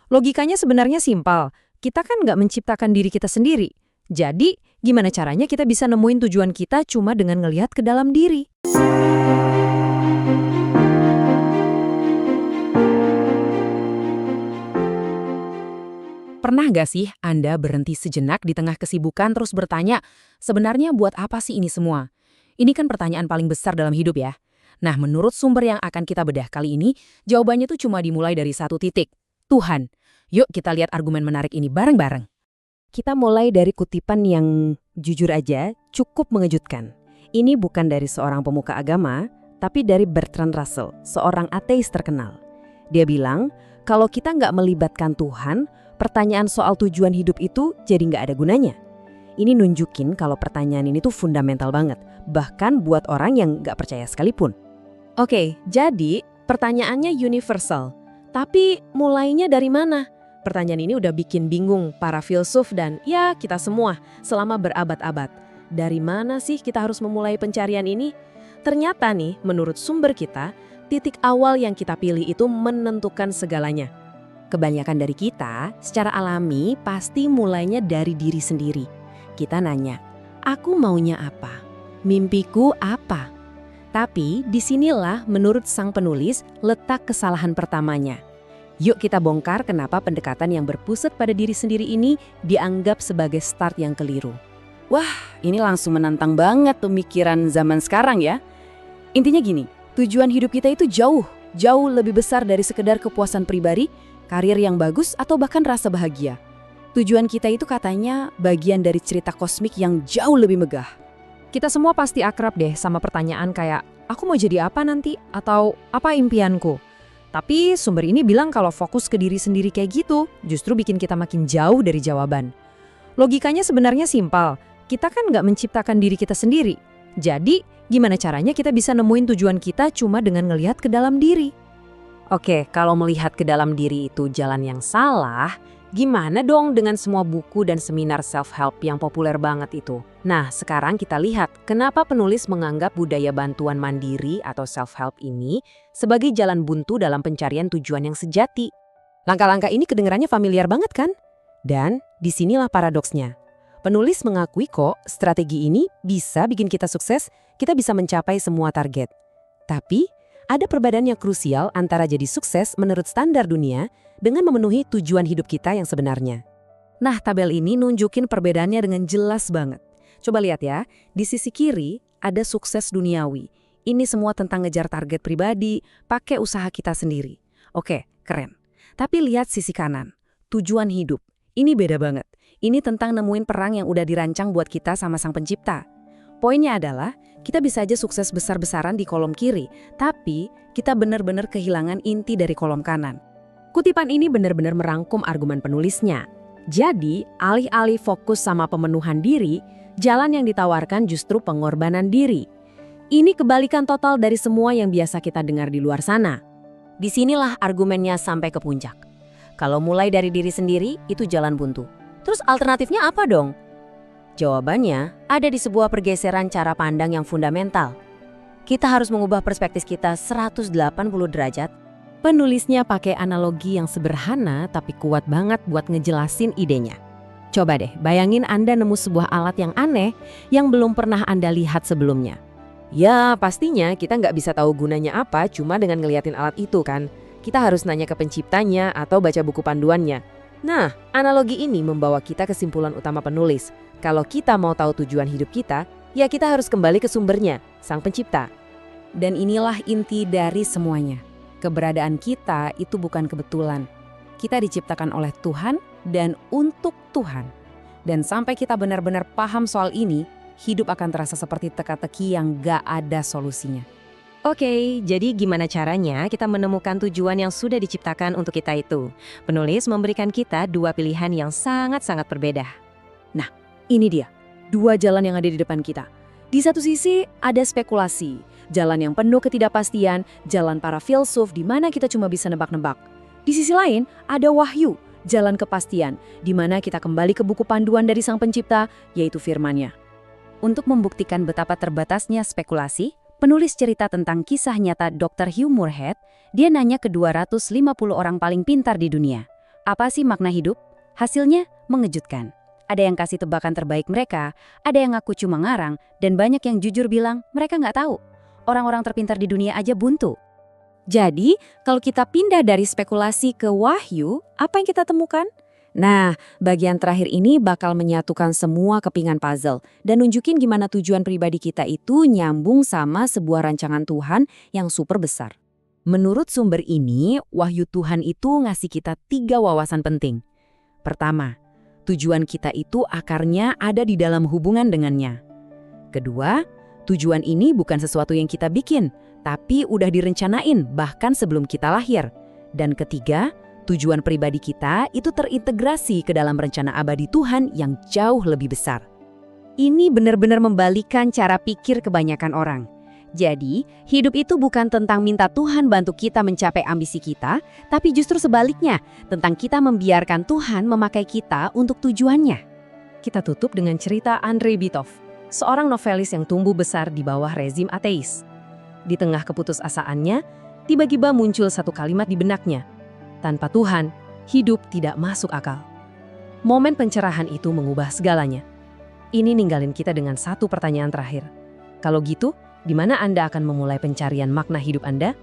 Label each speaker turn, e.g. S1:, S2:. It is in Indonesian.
S1: Logikanya sebenarnya simpel. Kita kan nggak menciptakan diri kita sendiri. Jadi, gimana caranya kita bisa nemuin tujuan kita cuma dengan ngelihat ke dalam diri?
S2: Pernah nggak sih Anda berhenti sejenak di tengah kesibukan terus bertanya, sebenarnya buat apa sih ini semua? Ini kan pertanyaan paling besar dalam hidup ya. Nah, menurut sumber yang akan kita bedah kali ini, jawabannya tuh cuma dimulai dari satu titik. Tuhan. Yuk kita lihat argumen menarik ini bareng-bareng.
S3: Kita mulai dari kutipan yang jujur aja cukup mengejutkan. Ini bukan dari seorang pemuka agama, tapi dari Bertrand Russell, seorang ateis terkenal. Dia bilang, kalau kita nggak melibatkan Tuhan, pertanyaan soal tujuan hidup itu jadi nggak ada gunanya. Ini nunjukin kalau pertanyaan ini tuh fundamental banget, bahkan buat orang yang nggak percaya sekalipun.
S4: Oke, jadi pertanyaannya universal. Tapi mulainya dari mana? Pertanyaan ini udah bikin bingung para filsuf dan ya kita semua selama berabad-abad. Dari mana sih kita harus memulai pencarian ini? Ternyata nih, menurut sumber kita, titik awal yang kita pilih itu menentukan segalanya.
S3: Kebanyakan dari kita secara alami pasti mulainya dari diri sendiri. Kita nanya, aku maunya apa? Mimpiku apa? Tapi disinilah menurut sang penulis letak kesalahan pertamanya. Yuk kita bongkar kenapa pendekatan yang berpusat pada diri sendiri ini dianggap sebagai start yang keliru. Wah, ini langsung menantang banget pemikiran zaman sekarang ya. Intinya gini, tujuan hidup kita itu jauh lebih besar dari sekedar kepuasan pribadi, karir yang bagus, atau bahkan rasa bahagia. Tujuan kita itu katanya bagian dari cerita kosmik yang jauh lebih megah.
S1: Kita semua pasti akrab deh sama pertanyaan kayak, aku mau jadi apa nanti? Atau apa impianku? Tapi sumber ini bilang kalau fokus ke diri sendiri kayak gitu, justru bikin kita makin jauh dari jawaban. Logikanya sebenarnya simpel, kita kan nggak menciptakan diri kita sendiri. Jadi, gimana caranya kita bisa nemuin tujuan kita cuma dengan ngelihat ke dalam diri?
S3: Oke, kalau melihat ke dalam diri itu jalan yang salah, gimana dong dengan semua buku dan seminar self-help yang populer banget itu? Nah, sekarang kita lihat kenapa penulis menganggap budaya bantuan mandiri atau self-help ini sebagai jalan buntu dalam pencarian tujuan yang sejati. Langkah-langkah ini kedengarannya familiar banget kan? Dan disinilah paradoksnya. Penulis mengakui kok strategi ini bisa bikin kita sukses, kita bisa mencapai semua target. Tapi, ada perbedaan yang krusial antara jadi sukses menurut standar dunia dengan memenuhi tujuan hidup kita yang sebenarnya. Nah, tabel ini nunjukin perbedaannya dengan jelas banget. Coba lihat ya, di sisi kiri ada sukses duniawi. Ini semua tentang ngejar target pribadi, pakai usaha kita sendiri. Oke, keren. Tapi lihat sisi kanan, tujuan hidup. Ini beda banget. Ini tentang nemuin perang yang udah dirancang buat kita sama Sang Pencipta. Poinnya adalah, kita bisa aja sukses besar-besaran di kolom kiri, tapi kita benar-benar kehilangan inti dari kolom kanan. Kutipan ini benar-benar merangkum argumen penulisnya. Jadi, alih-alih fokus sama pemenuhan diri, jalan yang ditawarkan justru pengorbanan diri. Ini kebalikan total dari semua yang biasa kita dengar di luar sana. Disinilah argumennya sampai ke puncak. Kalau mulai dari diri sendiri, itu jalan buntu. Terus alternatifnya apa dong? Jawabannya ada di sebuah pergeseran cara pandang yang fundamental. Kita harus mengubah perspektif kita 180 derajat. Penulisnya pakai analogi yang sederhana tapi kuat banget buat ngejelasin idenya. Coba deh, bayangin Anda nemu sebuah alat yang aneh yang belum pernah Anda lihat sebelumnya.
S4: Ya, pastinya kita nggak bisa tahu gunanya apa cuma dengan ngeliatin alat itu kan. Kita harus nanya ke penciptanya atau baca buku panduannya. Nah, analogi ini membawa kita ke kesimpulan utama penulis. Kalau kita mau tahu tujuan hidup kita, ya kita harus kembali ke sumbernya, Sang Pencipta.
S3: Dan inilah inti dari semuanya. Keberadaan kita itu bukan kebetulan. Kita diciptakan oleh Tuhan dan untuk Tuhan. Dan sampai kita benar-benar paham soal ini, hidup akan terasa seperti teka-teki yang gak ada solusinya.
S1: Oke, jadi gimana caranya kita menemukan tujuan yang sudah diciptakan untuk kita itu? Penulis memberikan kita dua pilihan yang sangat-sangat berbeda.
S3: Nah, ini dia, dua jalan yang ada di depan kita. Di satu sisi ada spekulasi, jalan yang penuh ketidakpastian, jalan para filsuf di mana kita cuma bisa nebak-nebak. Di sisi lain ada wahyu, jalan kepastian, di mana kita kembali ke buku panduan dari Sang Pencipta, yaitu firman-Nya. Untuk membuktikan betapa terbatasnya spekulasi, penulis cerita tentang kisah nyata Dr. Hugh Moorhead, dia nanya ke 250 orang paling pintar di dunia.
S5: Apa sih makna hidup? Hasilnya mengejutkan. Ada yang kasih tebakan terbaik mereka, ada yang ngaku cuma ngarang, dan banyak yang jujur bilang mereka nggak tahu. Orang-orang terpintar di dunia aja buntu.
S3: Jadi, kalau kita pindah dari spekulasi ke wahyu, apa yang kita temukan? Nah, bagian terakhir ini bakal menyatukan semua kepingan puzzle dan nunjukin gimana tujuan pribadi kita itu nyambung sama sebuah rancangan Tuhan yang super besar.
S2: Menurut sumber ini, wahyu Tuhan itu ngasih kita 3 wawasan penting. Pertama, tujuan kita itu akarnya ada di dalam hubungan dengannya. Kedua, tujuan ini bukan sesuatu yang kita bikin, tapi udah direncanain bahkan sebelum kita lahir. Dan ketiga, tujuan pribadi kita itu terintegrasi ke dalam rencana abadi Tuhan yang jauh lebih besar.
S5: Ini benar-benar membalikan cara pikir kebanyakan orang. Jadi, hidup itu bukan tentang minta Tuhan bantu kita mencapai ambisi kita, tapi justru sebaliknya, tentang kita membiarkan Tuhan memakai kita untuk tujuannya.
S4: Kita tutup dengan cerita Andrei Bitov, seorang novelis yang tumbuh besar di bawah rezim ateis. Di tengah keputusasaannya, tiba-tiba muncul satu kalimat di benaknya. Tanpa Tuhan, hidup tidak masuk akal. Momen pencerahan itu mengubah segalanya. Ini ninggalin kita dengan satu pertanyaan terakhir. Kalau gitu, di mana Anda akan memulai pencarian makna hidup Anda?